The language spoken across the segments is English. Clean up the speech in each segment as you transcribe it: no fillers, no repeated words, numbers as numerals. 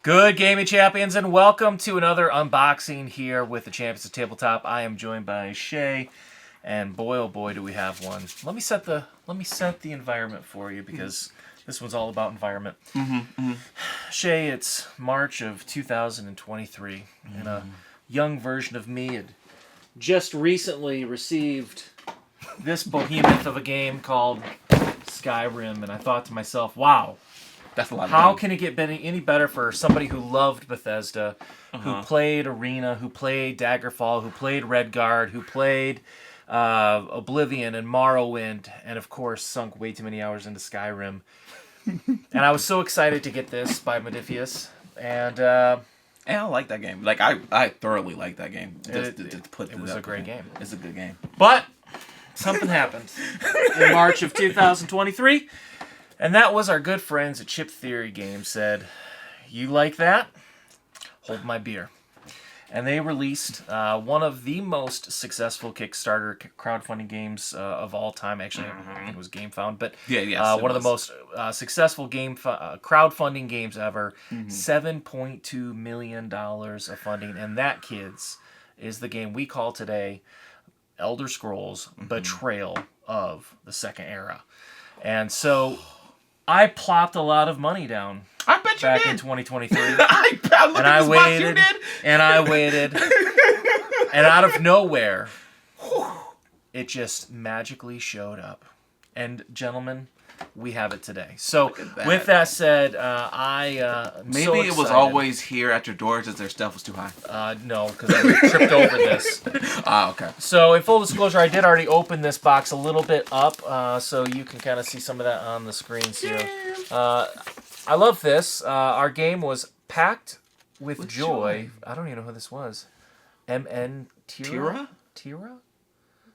Good gaming champions, and welcome to another unboxing here with the champions of tabletop. I am joined by Shay, and boy, oh boy, do we have one. Let me set the environment for you because this one's all about environment. Shay, it's March of 2023, and a young version of me had just recently received this behemoth of a game called Skyrim, and I thought to myself, wow. That's a lot of How money. can it get any better for somebody who loved Bethesda, who played Arena, who played Daggerfall, who played Redguard, who played Oblivion and Morrowind, and of course sunk way too many hours into Skyrim. And I was so excited to get this by Modifius, and I like that game. Like I thoroughly like that game. It was a great game. It's a good game. But something happened in March of 2023. And that was our good friends at Chip Theory Games said, you like that? Hold my beer. And they released one of the most successful Kickstarter crowdfunding games of all time. Actually, I think it was GameFound, but one of the most successful crowdfunding games ever. $7.2 million of funding. And that, kids, is the game we call today Elder Scrolls Betrayal of the Second Era. And so I plopped a lot of money down. I bet you back did. in 2023. I waited. And I waited. And out of nowhere, it just magically showed up. And gentlemen, we have it today. So with that said, Maybe so it was always here at your door because their stuff was too high. No, because I tripped over this. Okay. So in full disclosure, I did already open this box a little bit up, so you can kind of see some of that on the screens here. I love this. Our game was packed with joy. I don't even know who this was. MN Tira?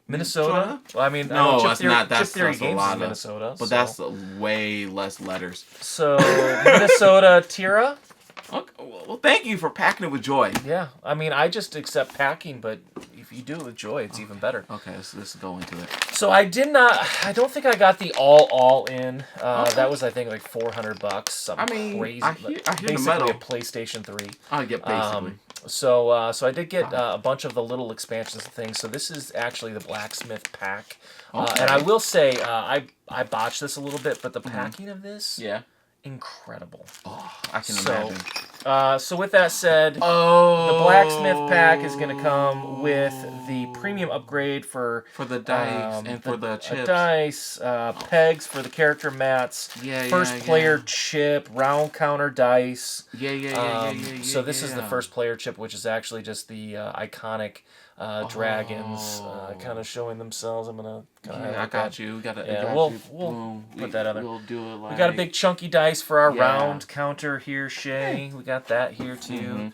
Minnesota? Well, I mean, no, Chip that's Theory, not. That's Chip Theory a Games lot is Minnesota. But that's way less letters. So, Minnesota Tira? Okay, well, thank you for packing it with joy. Yeah, I mean, I just accept packing, but if you do it with joy, it's even better. Okay, let's go into it. So I don't think I got the all in. That was, I think, like $400. Something crazy. I hear basically the metal. a PlayStation 3. I get basically. So I did get a bunch of the little expansions and things. So this is actually the Blacksmith pack. And I will say, I botched this a little bit, but the packing of this, incredible. Oh, I can imagine. So with that said, the Blacksmith pack is going to come with the premium upgrade for the dice and for the chips. Dice, pegs for the character mats, first player chip, round counter dice. So this is the first player chip, which is actually just the iconic dragons kind of showing themselves. I'm gonna I got you. We'll put that other. We'll do it like we got a big chunky dice for our round counter here, Shay. We got that here too.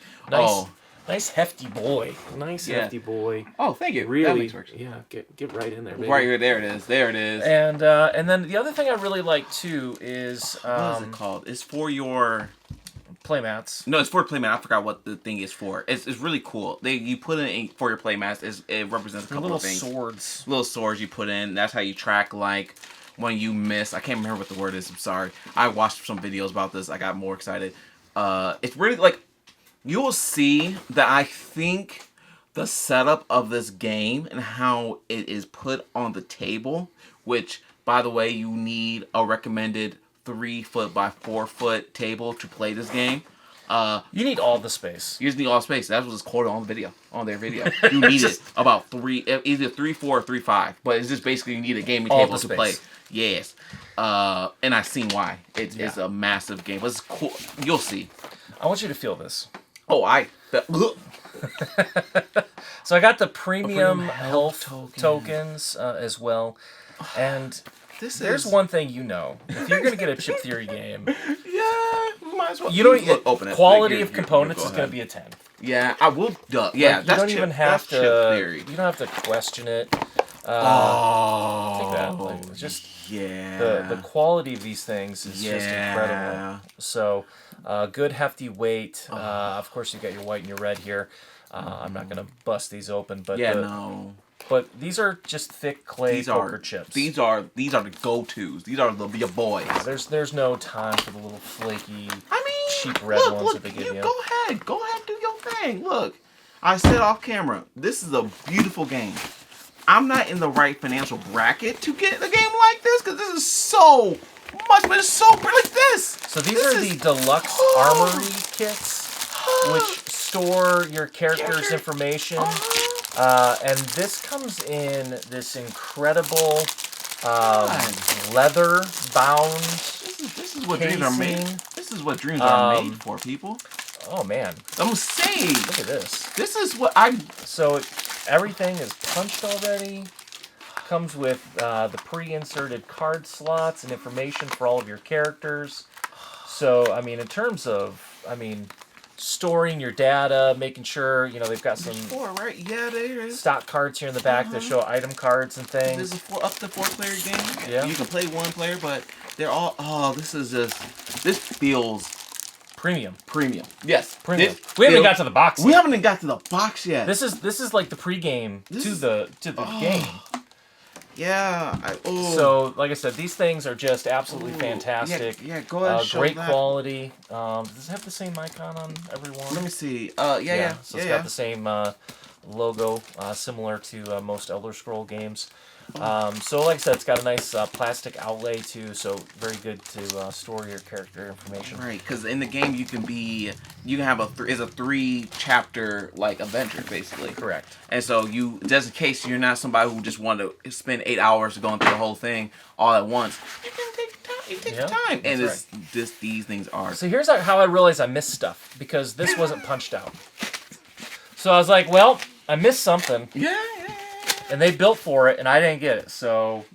Nice hefty boy. Hefty boy. Oh, thank you. Really? Yeah, get right in there, baby. Right here, there it is. There it is. And then the other thing I really like too is what is it called? It's for your playmats. No, it's for playmat. I forgot what the thing is for. It's really cool. You put in for your playmats. It represents a couple of things. Little swords you put in. That's how you track like when you miss. I can't remember what the word is. I'm sorry. I watched some videos about this. I got more excited. It's really like you will see that I think the setup of this game and how it is put on the table, which by the way, you need a recommended 3-foot by 4-foot table to play this game. You need all the space. You just need all the space. That's what it's quoted on their video. You need it about either 3.4 or 3.5. But it's just basically you need a gaming table to play. Yes. And I've seen why. It's a massive game. But it's cool. You'll see. I want you to feel this. Oh, So I got the premium health tokens as well. And there's one thing you know. If you're going to get a Chip Theory game, we might as well. You don't open it. Quality of components is going to be a 10. Yeah, I will. Yeah, you don't even have to. You don't have to question it. Take that. Like, just the quality of these things is just incredible. So, good hefty weight. Of course, you got your white and your red here. I'm not going to bust these open, but But these are just thick clay poker chips. These are the go-tos. These are your boys. There's no time for the little flaky. I mean, cheap red ones that they give you. Go ahead, do your thing. Look, I said off camera, this is a beautiful game. I'm not in the right financial bracket to get a game like this because this is so much, but it's so pretty like this. So these are the deluxe armory kits, which store your character's information. And this comes in this incredible leather-bound. This is what dreams are made. This is what dreams are made for, people. Oh man! I'm saying. Look at this. This is what I. So everything is punched already. Comes with the pre-inserted card slots and information for all of your characters. So I mean, in terms of, storing your data, making sure they've got some right? Yeah, there is stock cards here in the back that show item cards and things. This is up to 4-player game. Yeah. You can play 1 player, but they're all. Oh, this feels premium. Yes, premium. We haven't even got to the box. We haven't even got to the box yet. This is like the pregame to the game. Yeah. So, like I said, these things are just absolutely fantastic. Yeah, go ahead and show great that. Quality. Does it have the same icon on every one? Let me see. Yeah. So it's got the same logo, similar to most Elder Scroll games. So, like I said, it's got a nice plastic outlay too. So very good to store your character information. Right, because in the game you can have a 3-chapter like adventure basically. Correct. And so just in case you're not somebody who just want to spend 8 hours going through the whole thing all at once, you can take time. You take your time, and these things are. So here's how I realized I missed stuff because this wasn't punched out. So I was like, well, I missed something. Yeah. And they built for it, and I didn't get it. So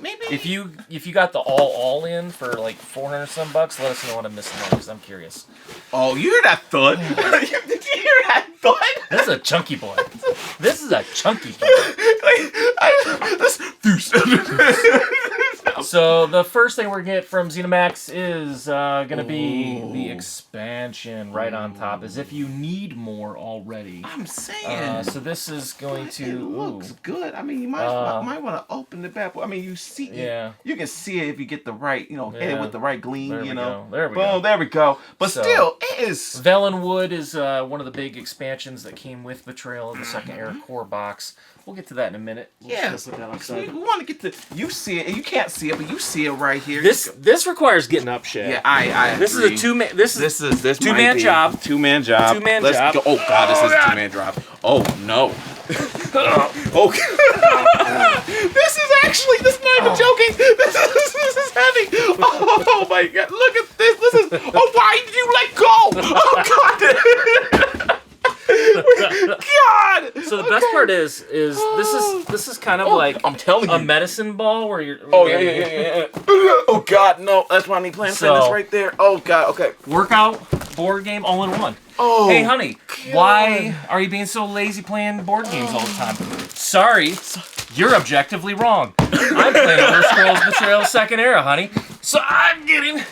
maybe if you got the all in for like $400 some bucks, let us know what I'm missing there because I'm curious. Oh, you hear that thud? Did you hear that thud? This is a chunky boy. This is a chunky boy. So the first thing we're gonna get from ZeniMax is gonna be the expansion right on top, as if you need more already. I'm saying. So this is going to. It looks good. I mean, you might want to open the back. I mean, you see. Yeah. You can see it if you get the right, hit it with the right gleam. There we go. Boom. There we go. But still, it is. Velen Wood is one of the big expansions that came with Betrayal of the Second Era core box. We'll get to that in a minute. We want to get to. You see it. You can't see it, but you see it right here. This requires getting up, Shay. Yeah, I This agree. is a two-man. This is two-man job. Two-man job. Let's go. Oh God, this is a two-man job. Oh no. Okay. This is not even joking. This is heavy. Oh my God, look at this. This is. Oh, why did you let go? Oh God. God. So the best part is this is kind of like I'm telling you a medicine ball where you're. yeah. Oh God, no! That's why I need Planet Fitness right there. Oh God, okay. Workout, board game, all in one. Oh. Hey, honey, why are you being so lazy playing board games all the time? Sorry, you're objectively wrong. I'm playing Elder Scrolls Betrayal Second Era, honey. So I'm getting.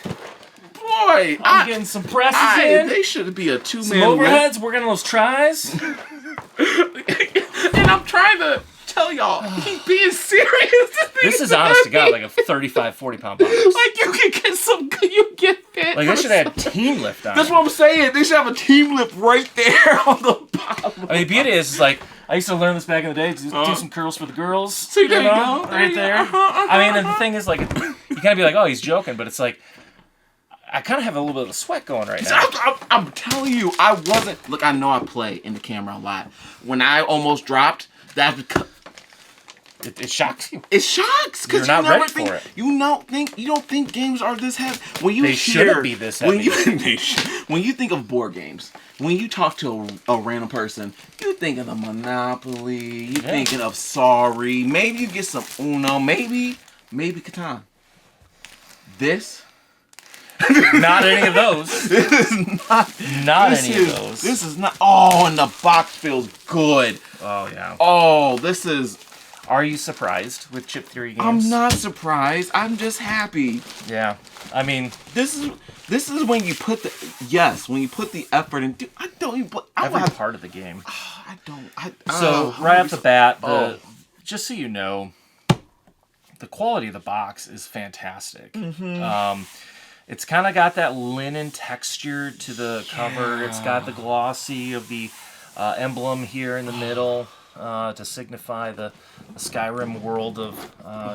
Boy, I'm getting some presses in. They should be a two-man. Some overheads, working on those tries. And I'm trying to tell y'all, he's being serious. This is honest to God, like a 35, 40-pound box. Like you can get you get fit. Like they should have team lift on. That's what I'm saying. They should have a team lift right there on the bottom. I mean, beauty is like I used to learn this back in the day. Do some curls for the girls. See, there you go. Right there. I mean, and the thing is, like, you kind of be like, oh, he's joking, but it's like, I kind of have a little bit of a sweat going right now. I'm telling you, I wasn't. Look, I know I play in the camera a lot. When I almost dropped, that's because. It shocks you. It shocks because you're not ready for it. You don't think games are this heavy. When you they shouldn't be this heavy. When you think of board games, when you talk to a random person, you thinking of Monopoly. You thinking of Sorry. Maybe you get some Uno. Maybe Catan. This. Not any of those. This is not any of those. This is not. Oh, and the box feels good. Oh yeah. Oh, this is. Are you surprised with Chip Theory games? I'm not surprised. I'm just happy. Yeah. I mean, this is when you put the effort in. Dude, I don't even. Every part of the game. I don't. So right off the bat, just so you know, the quality of the box is fantastic. It's kind of got that linen texture to the cover. It's got the glossy of the emblem here in the middle to signify the Skyrim world of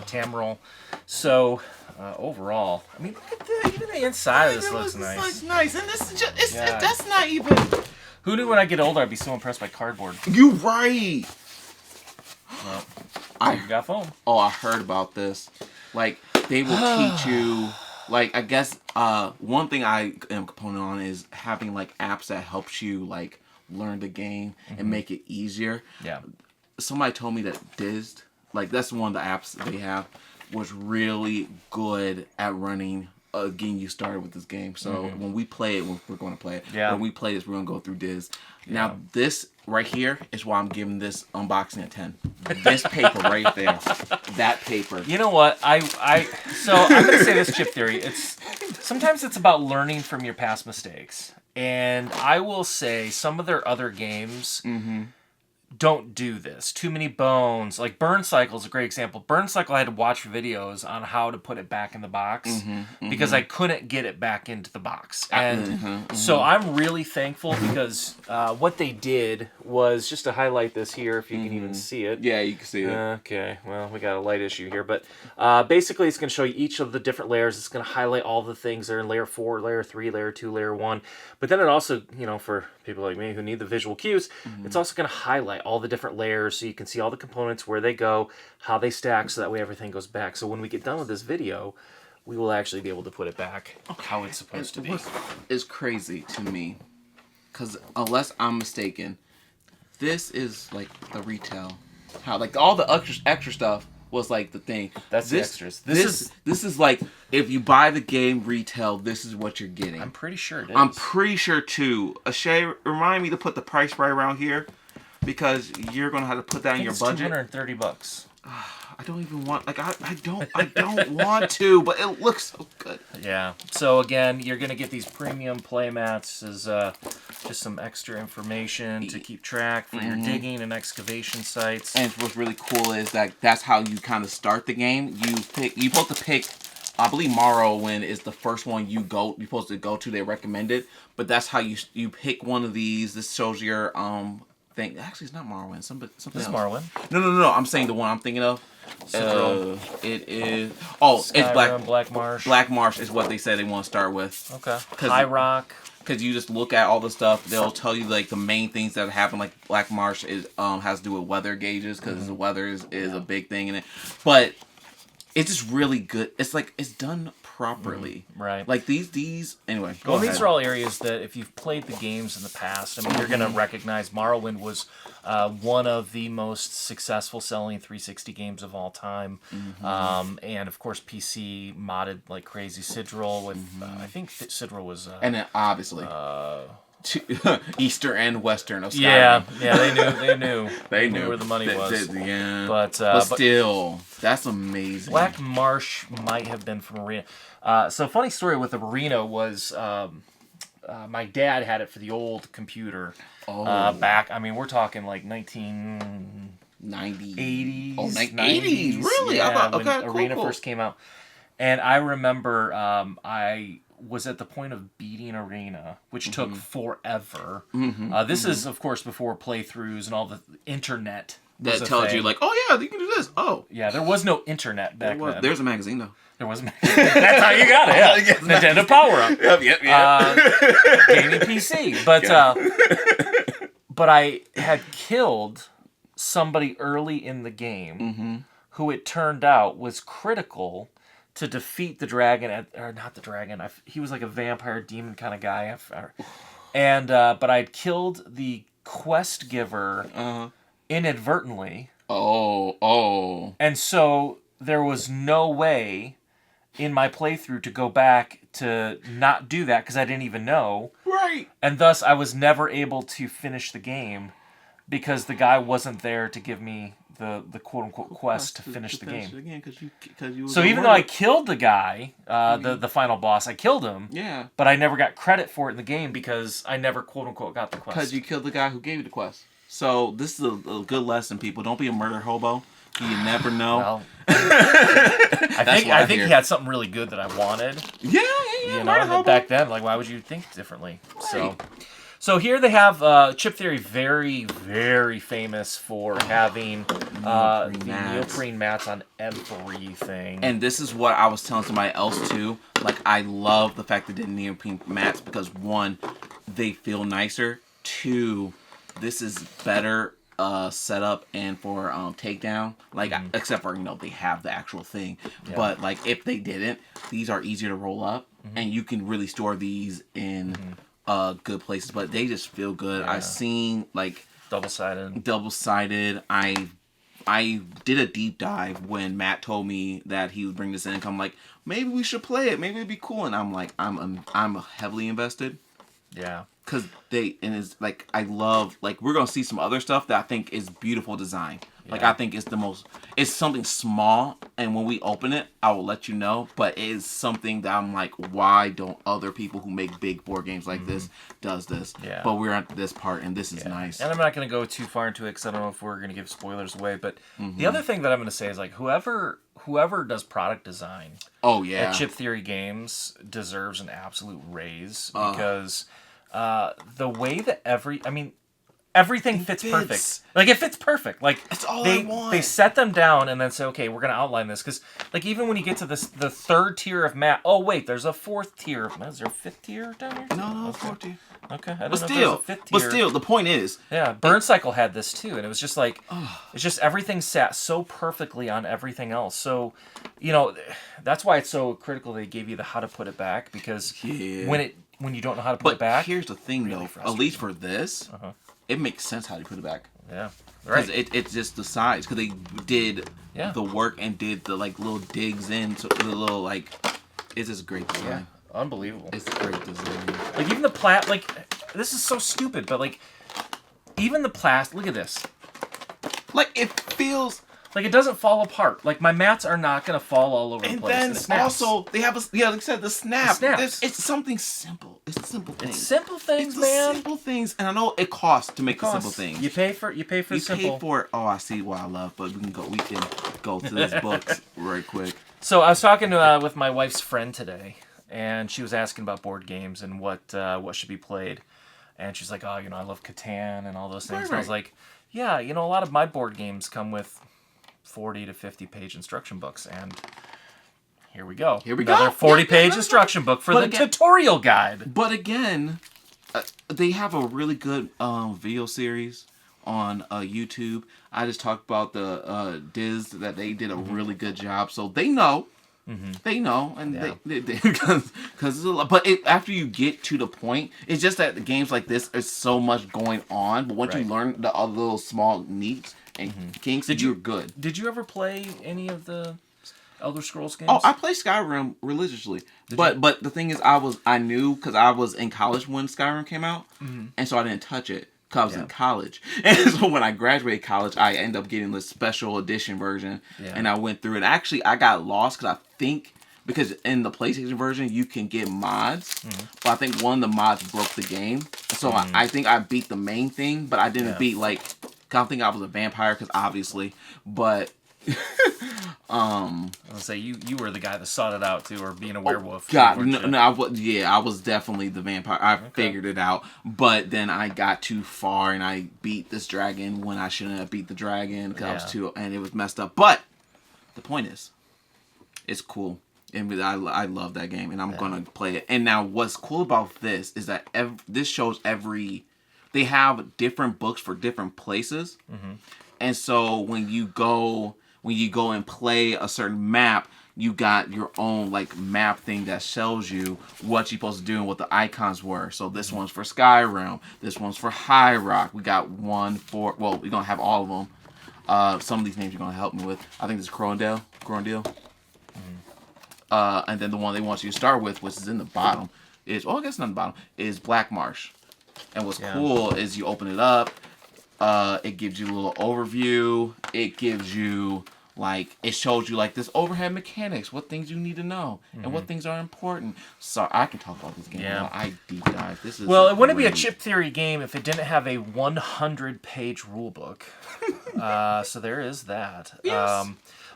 Tamriel. So overall, I mean, look at even the inside of this looks nice. Looks nice, and this is just that's not even. Who knew when I get older I'd be so impressed by cardboard? You right. Well, you got foam. Oh, I heard about this. Like they will teach you. Like I guess one thing I am component on is having like apps that helps you like learn the game and make it easier. Yeah. Somebody told me that Dizzed, like that's one of the apps they have, was really good at running getting you started with this game. So when we play it, we're going to play it. Yeah. When we play this, we're going to go through Diz. Now this right here is why I'm giving this unboxing a 10. This paper right there, that paper. You know what? So I'm going to say this, Chip Theory. Sometimes it's about learning from your past mistakes, and I will say some of their other games don't do this. Too Many Bones, like Burn Cycle is a great example. Burn Cycle, I had to watch videos on how to put it back in the box because I couldn't get it back into the box. And so I'm really thankful because what they did was, just to highlight this here, if you can even see it. Yeah, you can see it. Okay, well, we got a light issue here, but basically it's going to show you each of the different layers. It's going to highlight all the things that are in layer 4, layer 3, layer 2, layer 1. But then it also, for people like me who need the visual cues, it's also going to highlight all the different layers so you can see all the components, where they go, how they stack, so that way everything goes back. So when we get done with this video, we will actually be able to put it back how it's supposed to be. It's crazy to me, because unless I'm mistaken, this is like the retail. How like all the extra stuff was like the thing. That's the extras. This is like, if you buy the game retail, this is what you're getting. I'm pretty sure it is. I'm pretty sure too. Ashay, remind me to put the price right around here, because you're gonna have to put that in your budget. $230. I don't even want, like, I don't want to, but it looks so good. Yeah. So again, you're gonna get these premium playmats as just some extra information to keep track for your digging and excavation sites. And what's really cool is that that's how you kind of start the game. You're supposed to pick, I believe Morrowind is the first one you're supposed to go to. They recommend it, but that's how you pick one of these. This shows your thing. Actually, it's not Morrowind. Something else. This is Morrowind. No. I'm saying the one I'm thinking of. It is. Skyrim, it's Black Marsh. Black Marsh is what they said they want to start with. Okay. High Rock. Because you just look at all the stuff, they'll tell you like the main things that happen. Like Black Marsh is has to do with weather gauges, because the weather is a big thing in it. But it's just really good. It's like it's done properly. Right. Like these anyway. Well, these are all areas that if you've played the games in the past, I mean, you're going to recognize. Morrowind was one of the most successful selling 360 games of all time. And of course, PC modded like crazy. Sidrel with, I think Sidrel was... and then obviously... Eastern and Western of Skyrim. Yeah, they knew. They knew where the money was. But still, that's amazing. Black Marsh might have been from Arena. So funny story with the Arena was my dad had it for the old computer back. I mean, we're talking like 1980s. Oh, 80s, really? Yeah, when Arena first came out. And I remember I was at the point of beating Arena, which took forever. This is, of course, before playthroughs and all the internet. That tells you, like, oh, yeah, you can do this. Oh. Yeah, there was no internet back then. There's a magazine, though. There was a magazine. That's how you got it, yeah. Nintendo Power Up. Yep. Gaming PC. But I had killed somebody early in the game who it turned out was critical to defeat the dragon, or not the dragon. He was like a vampire demon kind of guy, and but I'd killed the quest giver inadvertently. Oh. And so there was no way in my playthrough to go back to not do that because I didn't even know. Right. And thus I was never able to finish the game because the guy wasn't there to give me the quote-unquote quest to finish the game. So even though I killed the guy, the final boss, I killed him. Yeah. But I never got credit for it in the game because I never quote-unquote got the quest. Because you killed the guy who gave you the quest. So this is a good lesson, people. Don't be a murder hobo. You never know. Well, I think he had something really good that I wanted. Yeah. You know, back then, like, why would you think differently? Right. So here they have Chip Theory, very, very famous for having the neoprene mats on everything. And this is what I was telling somebody else too. Like, I love the fact that they did neoprene mats because, one, they feel nicer. Two, this is better setup and for takedown. Like, except for, they have the actual thing. Yeah. But, like, if they didn't, these are easier to roll up. And you can really store these in good places. But they just feel good. Yeah. I've seen, like... Double-sided. I did a deep dive when Matt told me that he would bring this in. I'm like, maybe we should play it. Maybe it'd be cool. And I'm like, I'm heavily invested. Yeah. Because it's like, I love, like, we're going to see some other stuff that I think is beautiful design. Yeah. Like, I think it's something small, and when we open it, I will let you know, but it is something that I'm like, why don't other people who make big board games like this does this? Yeah. But we're at this part, and this is nice. And I'm not going to go too far into it, because I don't know if we're going to give spoilers away, but the other thing that I'm going to say is, like, whoever does product design at Chip Theory Games deserves an absolute raise, because... the way that everything fits perfect. Like, it fits perfect. Like, that's all I want. They set them down and then say, okay, we're going to outline this. Because, like, even when you get to the third tier of map... Oh, wait, there's a fourth tier of map. Is there a fifth tier down here? No, fourth tier. Okay, I don't know if there's a fifth tier. But still, the point is... Yeah, Burn Cycle had this, too. And it was just like... It's just everything sat so perfectly on everything else. So, that's why it's so critical they gave you the how to put it back. Because when you don't know how to put it back... But here's the thing, though. At least for this... It makes sense how you put it back. Yeah, right. Because it's just the size. Because they did the work and did the, like, little digs in. So the little, like... It's just great design. Yeah, unbelievable. It's great design. Like, even the like, this is so stupid, but, like, even the plastic... Look at this. Like, it feels... Like, it doesn't fall apart. Like, my mats are not going to fall all over the place. And then also, they have like I said, the snap. It's something simple. It's simple things. It's simple things, man. Simple things. And I know it costs to make the simple things. You pay for simple. You pay for it. Oh, I see what I love. But we can go to this book right quick. So, I was talking with my wife's friend today. And she was asking about board games and what should be played. And she's like, oh, I love Catan and all those things. Right. And I was like, yeah, a lot of my board games come with 40 to 50 page instruction books, and here we go. Another 40-page instruction book for the tutorial guide. But again, they have a really good video series on YouTube. I just talked about the Diz that they did a really good job, so they know. They know, and they because it's a lot. But after you get to the point, it's just that the games like this is so much going on. But once you learn the other little small neats and kinks, you're good. Did you ever play any of the Elder Scrolls games? Oh, I play Skyrim religiously. But the thing is, I knew because I was in college when Skyrim came out, and so I didn't touch it. Because I was in college. And so when I graduated college, I ended up getting the special edition version. Yeah. And I went through it. Actually, I got lost because in the PlayStation version, you can get mods. But I think one of the mods broke the game. So I think I beat the main thing, but I didn't beat, I don't think I was a vampire, because obviously. But... I was say you were the guy that sought it out too, or being a werewolf. God, I was definitely the vampire. I figured it out, but then I got too far and I beat this dragon when I shouldn't have beat the dragon because I was and it was messed up. But the point is, it's cool, and I love that game, and I'm gonna play it. And now, what's cool about this is that this shows they have different books for different places, and so when you go and play a certain map, you got your own map thing that shows you what you're supposed to do and what the icons were. So this one's for Skyrim. This one's for High Rock. We got one for... Well, we're going to have all of them. Some of these names you're going to help me with. I think this is Crondale. And then the one they want you to start with, which is in the bottom, is... Oh, I guess not in the bottom. Is Black Marsh. And what's cool is you open it up. It gives you a little overview. It gives you... Like, it shows you, like, this overhead mechanics, what things you need to know, and what things are important. So, I can talk about this game. Yeah. I deep dive. This is well, it wouldn't be a chip theory game if it didn't have a 100-page rule book. So there is that. Yes.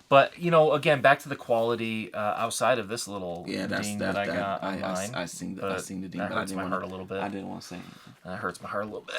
But, you know, again, back to the quality outside of this little ding that I got on mine. I seen the ding, that but hurts my heart a little bit. I didn't want to say anything. That hurts my heart a little bit.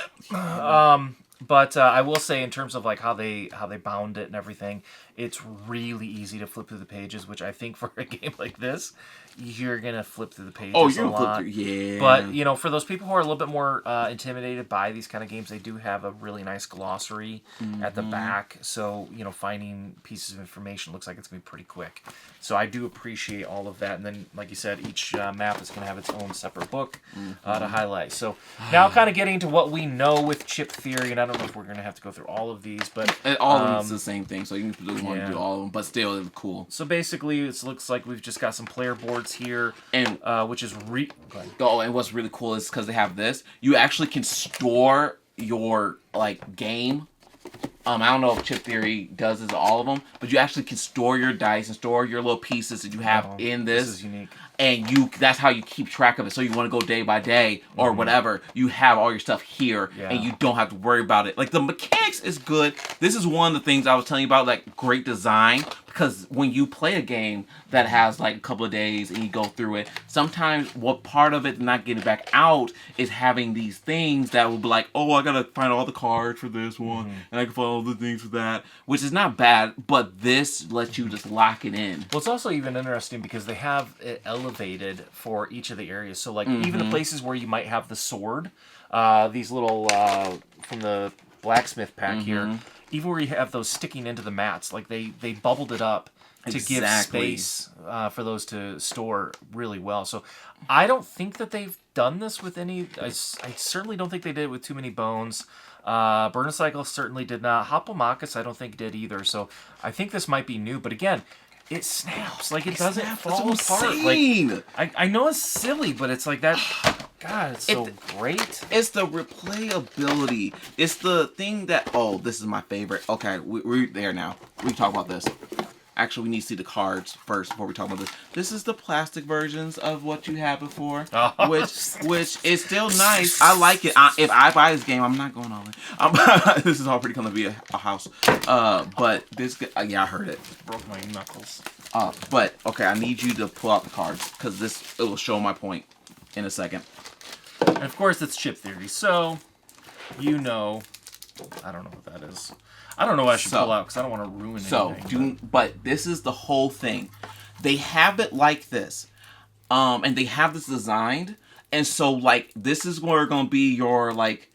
But I will say, in terms of like how they bound it and everything, it's really easy to flip through the pages. Which I think for a game like this, you're gonna flip through the pages. Oh, you're a gonna flip lot. through, yeah. But you know, for those people who are a little bit more intimidated by these kind of games, they do have a really nice glossary at the back. So you know, finding pieces of information looks like it's gonna be pretty quick. So I do appreciate all of that. And then, like you said, each map is gonna have its own separate book to highlight. So now, kind of getting to what we know with chip theory, and I don't know if we're gonna have to go through all of these, but and all of them is the same thing. So you can want to do all of them, but still, it's cool. So basically, it looks like we've just got some player boards here, and which is and what's really cool is because they have this, you actually can store your like game. I don't know if Chip Theory does this to all of them, but you actually can store your dice and store your little pieces that you have in this. This is unique. And that's how you keep track of it. So you want to go day by day or whatever, you have all your stuff here and you don't have to worry about it. Like, the mechanics is good. This is one of the things I was telling you about, like, great design. Because when you play a game that has like a couple of days and you go through it, sometimes what part of it not getting back out is having these things that will be like, oh, I gotta find all the cards for this one, and I can find all the things for that, which is not bad, but this lets you just lock it in. Well, it's also even interesting because they have it elevated for each of the areas. So like even the places where you might have the sword, these little from the blacksmith pack here, even where you have those sticking into the mats, like they bubbled it up to give space for those to store really well. So I don't think that they've done this with any. I certainly don't think they did it with Too Many Bones. Burn Cycle certainly did not. Hopomakis I don't think did either. So I think this might be new. But again, it snaps. Like, it doesn't fall apart. Like, I know it's silly, but it's like that. God, it's so great. It's the replayability. It's the thing that... Oh, this is my favorite. Okay, we're there now. We can talk about this. Actually, we need to see the cards first before we talk about this. This is the plastic versions of what you had before, which is still nice. I like it. If I buy this game, I'm not going all in. This is already going to be a house. But this... yeah, I heard it. Broke my knuckles. But, okay, I need you to pull out the cards, because it will show my point in a second. And of course, it's chip theory, so you know, I don't know what that is. I don't know what I should pull out because I don't want to ruin anything. But this is the whole thing. They have it like this, and they have this designed, and so like this is where going to be your like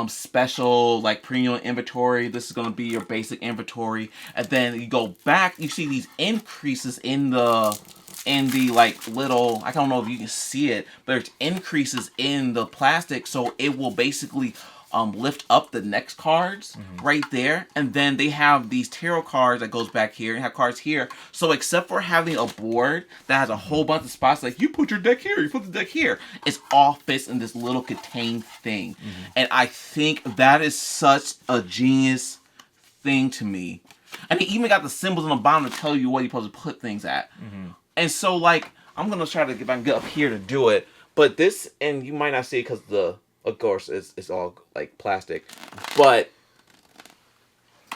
special like premium inventory. This is going to be your basic inventory, and then you go back. You see these increases in the like little, I don't know if you can see it, but there's increases in the plastic, so it will basically lift up the next cards right there. And then they have these tarot cards that goes back here and have cards here. So except for having a board that has a whole bunch of spots, like you put your deck here, you put the deck here, it's all fits in this little contained thing. And I think that is such a genius thing to me. And they even got the symbols on the bottom to tell you where you're supposed to put things at. And so, like, I'm going to try to get back and get up here to do it. But this, and you might not see it because of course, it's all, like, plastic. But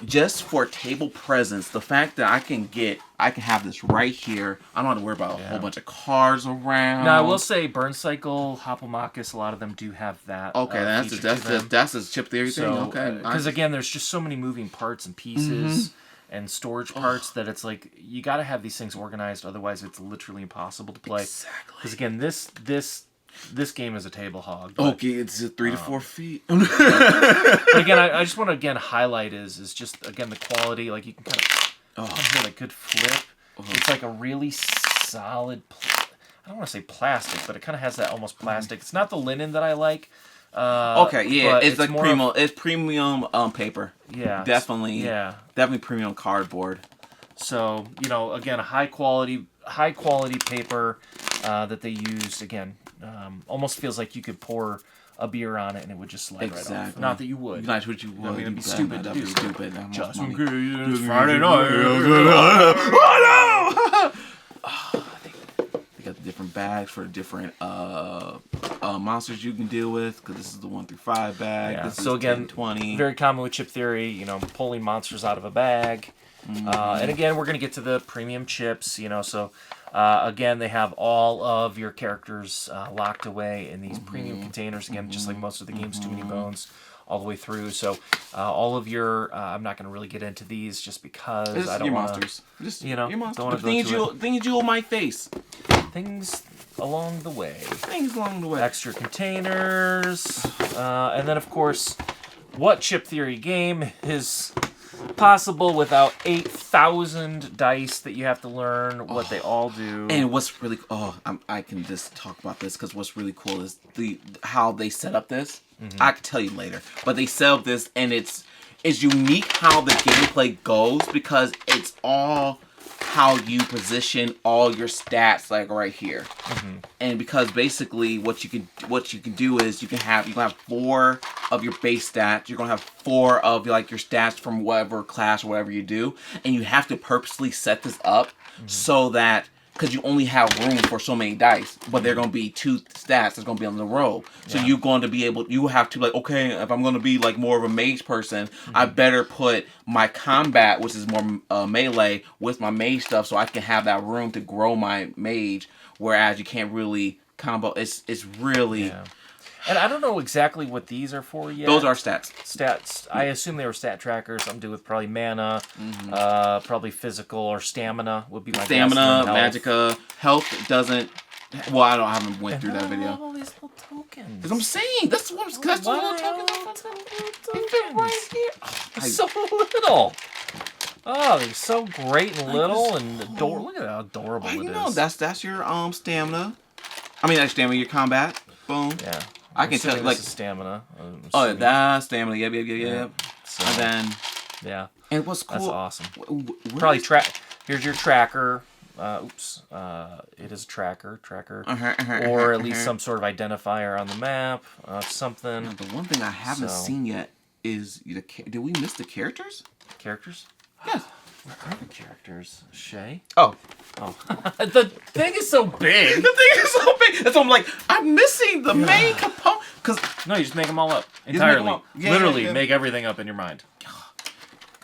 just for table presence, the fact that I can have this right here. I don't have to worry about a whole bunch of cards around. Now, I will say, Burn Cycle, Hopomakis, a lot of them do have that. Okay, that's a chip theory thing. Okay. Because, again, there's just so many moving parts and pieces. And storage parts that it's like you got to have these things organized, otherwise it's literally impossible to play. Exactly. Because again, this game is a table hog. But, okay, it's 3 to 4 feet. But again, I just want to highlight is just again the quality. Like you can kind of hear like good flip. It's like a really solid. I don't want to say plastic, but it kind of has that almost plastic. It's not the linen that I like. Okay, yeah, it's like premium. It's premium paper. Yeah, definitely premium cardboard. So again, a high quality paper that they used. Again, almost feels like you could pour a beer on it, and it would just slide right off. Not that you would. Not what you would. I mean, it'd be stupid to do. Stupid. Just in case it's Friday night. Oh no! They got the different bags for different monsters you can deal with, because this is the 1 through 5 bag. Yeah. This So is again, 10, 20. very common with Chip Theory, pulling monsters out of a bag. And again, we're going to get to the premium chips, so again, they have all of your characters locked away in these premium containers, again, just like most of the games, Too Many Bones, all the way through. So all of your, I'm not going to really get into these just because I don't want monsters. Just your monsters. Don't want to go things you on my face. Things along the way. Things along the way. Extra containers. And then, of course, what Chip Theory game is possible without 8,000 dice that you have to learn what they all do. And what's really I can just talk about this because what's really cool is how they set up this. I can tell you later, but they set up this and it's unique how the gameplay goes because it's all how you position all your stats like right here. And because basically what you can do is you can have 4 of your base stats. You're gonna have 4 of like your stats from whatever class or whatever you do, and you have to purposely set this up so that because you only have room for so many dice, but they're gonna be 2 stats that's gonna be on the roll. So you're going to be you have to okay, if I'm gonna be like more of a mage person, I better put my combat, which is more melee, with my mage stuff, so I can have that room to grow my mage. Whereas you can't really combo. It's really. Yeah. And I don't know exactly what these are for yet. Those are stats. Stats. I assume they were stat trackers. Something to do with probably mana, probably physical or stamina would be my stamina, guess. magicka, health doesn't. Well, I haven't went through that video. All these little tokens. Because I'm saying that's what I'm talking about. Right here. So little. Oh, they're so great and little and adorable. Look at how adorable it is. That's your stamina. I mean, that's stamina. Your combat. Boom. Yeah. I can tell like stamina. Oh, that's stamina. Yep. So, and then yeah. And what's cool? That's awesome. Probably Here's your tracker. It is tracker, or at least some sort of identifier on the map, something. Now, the one thing I haven't seen yet is did we miss the characters? Characters? Yes. Where are the characters? Shay? Oh. The thing is so big. The thing is so big. That's why I'm like, I'm missing the main component. No, you just make them all up entirely. Yeah, Literally, make everything up in your mind.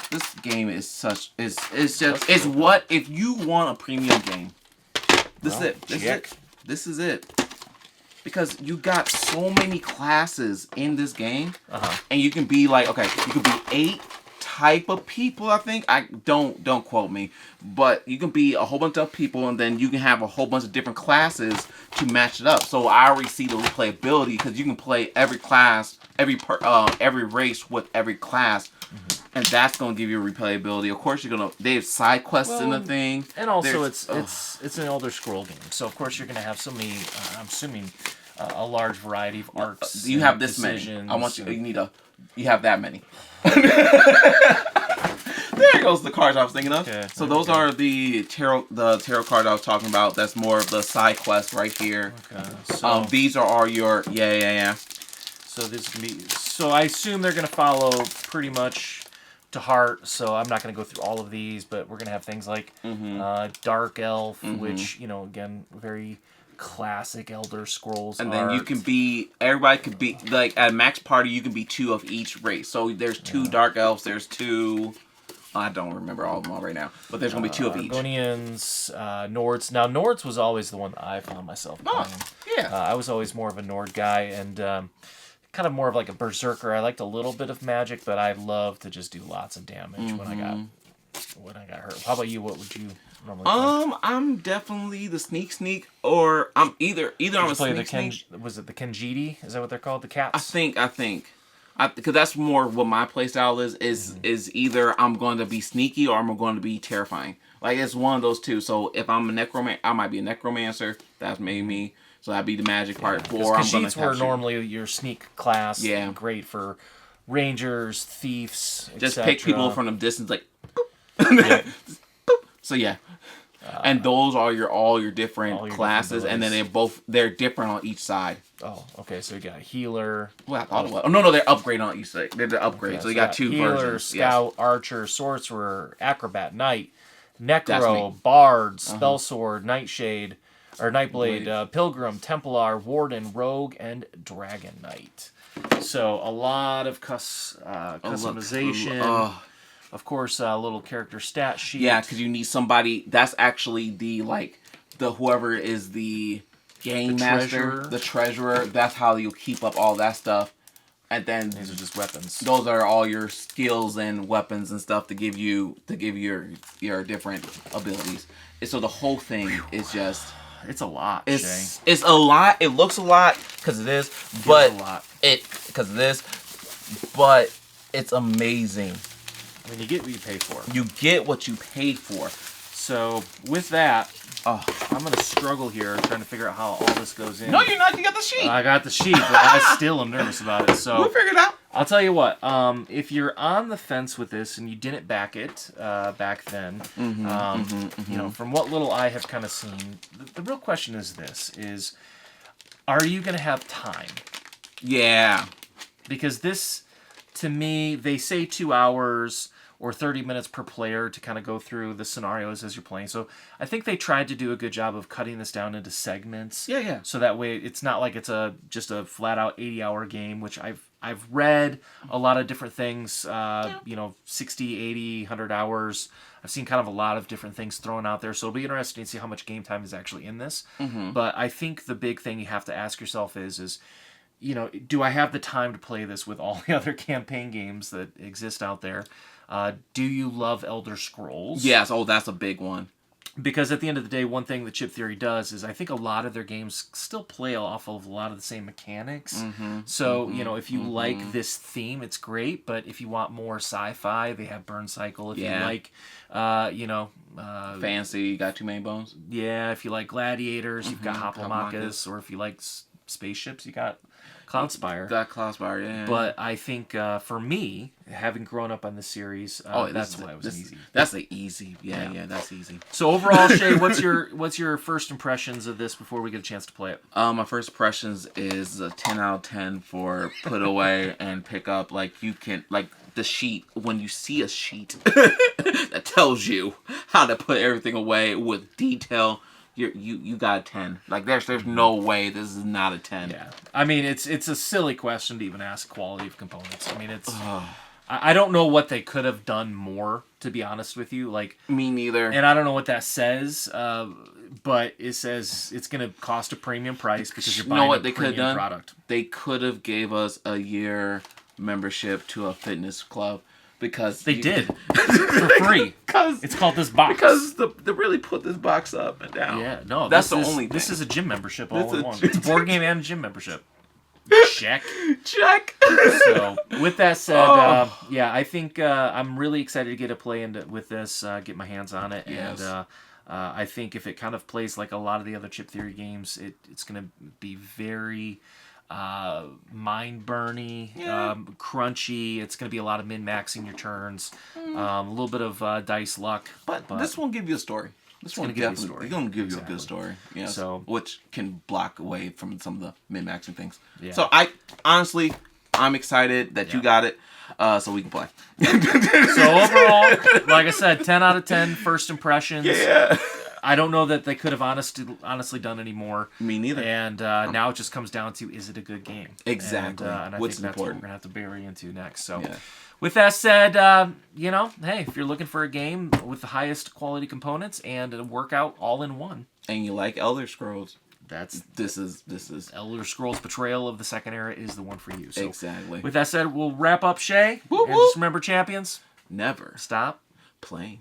This game is it's what if you want a premium game. This is it. Because you got so many classes in this game, and you can be like, okay, you can be 8 type of people. I think don't quote me, but you can be a whole bunch of people, and then you can have a whole bunch of different classes to match it up. So I already see the replayability because you can play every class, every race with every class. And that's gonna give you replayability. Of course, they have side quests in the thing, and also it's an Elder Scroll game, so of course you're gonna have so many. I'm assuming a large variety of arcs. You have this many. I want you. You have that many. There goes the cards I was thinking of. Okay, so those are the tarot cards I was talking about. That's more of the side quest right here. Okay. So these are all your So this can be. So I assume they're gonna follow pretty much to heart, so I'm not going to go through all of these, but we're going to have things like Dark Elf, which, again, very classic Elder Scrolls and art. Then you can be, everybody could be, like, at max party, you can be 2 of each race. So there's 2 Dark Elves, there's 2, I don't remember all of them all right now, but there's going to be 2 of each. Argonians, Nords. Now, Nords was always the one that I found myself playing. Yeah. I was always more of a Nord guy, and kind of more of like a berserker. I liked a little bit of magic, but I love to just do lots of damage when I got hurt. How about you? What would you normally play? I'm definitely the sneak, or I'm either I'm a sneak. Was it the Kenjiti? Is that what they're called? The cats? I think. Because that's more what my playstyle is either I'm going to be sneaky or I'm going to be terrifying. Like, it's one of those two. So if I'm a necromancer, I might be a necromancer. That's maybe me. So that'd be the magic part. Or I'm going to were normally your sneak class. Yeah. Great for rangers, thieves, just pick people from a distance, like, boop. Boop. So yeah. And those are all your different classes, and then they're different on each side. Oh, okay. So you got a healer. Well, I thought it was. Oh no, they're upgraded on each side. They're the upgrade. Okay, so you got two healer, versions. Scout, Archer, Sorcerer, Acrobat, Knight, Necro, Bard, Spellsword, Nightshade, or Nightblade, Pilgrim, Templar, Warden, Rogue, and Dragon Knight. So a lot of customization. Of course, a little character stat sheet. Yeah, because you need somebody. That's actually the whoever is the game master, the treasurer. That's how you'll keep up all that stuff. And then these are just weapons. Those are all your skills and weapons and stuff to give your different abilities. And so the whole thing is just. It's a lot. It's a lot. It looks a lot because it is, but but it's amazing. I mean, you get what you pay for. You get what you paid for. So with that, I'm gonna struggle here trying to figure out how all this goes in. No, you're not. You got the sheet. I got the sheet, but I still am nervous about it. So we'll figure it out. I'll tell you what. If you're on the fence with this and you didn't back it back then, you know, from what little I have kind of seen, the real question is this: are you gonna have time? Yeah. Because this, to me, they say 2 hours or 30 minutes per player to kind of go through the scenarios as you're playing. So I think they tried to do a good job of cutting this down into segments. Yeah. So that way it's not like it's just a flat out 80-hour game, which I've read a lot of different things, you know, 60, 80, 100 hours. I've seen kind of a lot of different things thrown out there. So it'll be interesting to see how much game time is actually in this. But I think the big thing you have to ask yourself is, you know, do I have the time to play this with all the other campaign games that exist out there? Do you love Elder Scrolls? Yes. Oh, that's a big one. Because at the end of the day, one thing that Chip Theory does is I think a lot of their games still play off of a lot of the same mechanics. So, you know, if you like this theme, it's great. But if you want more sci-fi, they have Burn Cycle. If you like, you know... fancy, you got Too Many Bones? Yeah, if you like Gladiators, you've got Hoplomachus. Or if you like spaceships, you got... Cloudspire. Cloudspire, yeah. But I think for me, having grown up on this series, that's why it was easy. That's the easy. Yeah, that's easy. So overall, Shay, what's your first impressions of this before we get a chance to play it? My first impressions is a 10 out of 10 for put away and pick up. Like you can the sheet, when you see a sheet that tells you how to put everything away with detail. You got a 10. Like there's no way this is not a 10. Yeah, I mean it's a silly question to even ask quality of components. I mean it's I don't know what they could have done more, to be honest with you. Like me neither. And I don't know what that says, but it says it's going to cost a premium price because you're buying a premium product. They could have gave us a year membership to a fitness club. Because they did for free. It's called this box. Because they really put this box up and down. Yeah, no, that's the only thing. This is a gym membership all in one. It's a board game and a gym membership. Check. So with that said, yeah, I think I'm really excited to get a play with this, get my hands on it, and I think if it kind of plays like a lot of the other Chip Theory games, it's going to be very. Mind-burny, crunchy. It's going to be a lot of min-maxing your turns. A little bit of dice luck. But this won't give you a story. This one definitely going to give you a good story. Yeah. So, which can block away from some of the min-maxing things. Yeah. So I'm excited that you got it. So we can play. So overall, like I said, 10 out of 10 first impressions. Yeah. I don't know that they could have honestly done any more. Me neither. And now it just comes down to, is it a good game? Exactly. And I What's think that's important? what we're going to have to bury into next. So with that said, you know, hey, if you're looking for a game with the highest quality components and a workout all in one. And you like Elder Scrolls. This is Elder Scrolls Betrayal of the Second Era is the one for you. So exactly. With that said, we'll wrap up, Shay. And just remember, champions, never stop playing.